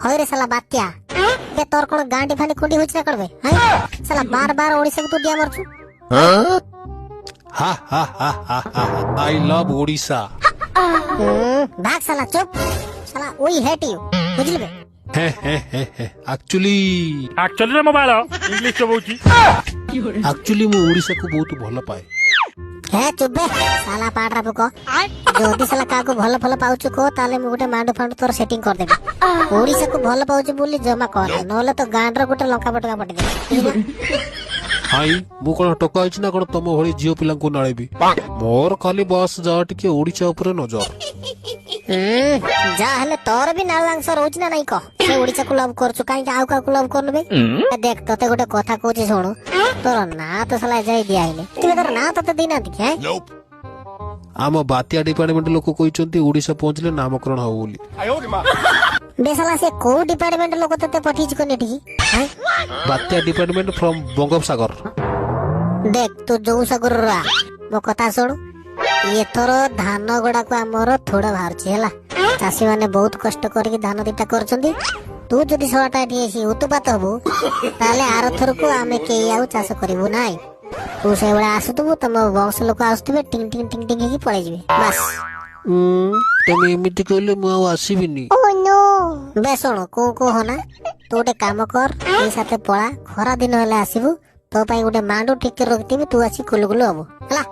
ହଇରେ ସାଲା ବାତ୍ୟା ବେ ତୋର କଣ ଗାଁଟି ଫାଣ୍ଡି କୁଣ୍ଡି ହଉଛି ନା କଣ ବେ ସାଲା ବାର ବାର ଓଡିଶାକୁ ତୁ ଡିଆ ମାରୁଛୁ। हा हा हा हा हा आई लव ओडिशा। भाग साला चुप साला वी हेट यू बुझली बे। एक्चुअली एक्चुअली मोबाइल इंग्लिश चबौची एक्चुअली मु ओडिशा को बहुत भल पाए। हे चुप बे साला पाडरा पुक जदी साला काको भल भल पाउछु को ताले मु गुटे मांडू फांडू तोर सेटिंग कर देबे। ओडिशा को भल पाउछु बोली जमा कर नहले तो गांडर गुटे लंका पटका पटि दे। हाई मु कोन टका आइछ ना कोन तम भଳି जियो पिला को नाळेबी मोर खाली बस जा टिके ओडिशा ऊपर नजर। जा हले तोर भी नालांश रोज ना नहीं को से ओडिशा को लव करछु काई आउ का को लव करलबे। देख तते गुटे कथा कहूची सुनु तोर ना तो साला जाई दिया हिने तू तोर ना तते दिना दिख है। आम बातिया डिपार्टमेंट लोक कहिसंती ओडिशा पहुंचले नामकरण हो बोली। बे साला से को डिपार्टमेंट लोक तते पठीच कोने ठिकी हैं बातिया डिपार्टमेंट फ्रॉम बंगोपसागर। देख तू जो सागर रा मो कथा सुन ये थोर धान गुडा को हमर थोड़ा बाहर छी हला चासी माने बहुत कष्ट करके धान दिटा करछंती तू जदी सवाटा एठी उत्पात हबो ताले आर थर को आमे के आउ चाष करबो नाई तू से बड़ा आसुतबो तम वंश लोक आसुतबे टिंग टिंग टिंग टिंग की पळै जिवे बस। तमे एमिति कहले मु आ आसीबिनी। ओ नो बे सुन को होना तू गोटे काम कर ए साथे पळा खरा दिन हेले आसीबू तो पाई गोटे मांडू ठीक कर रखतिबी तू आसी कुलुकुलु हबो हला।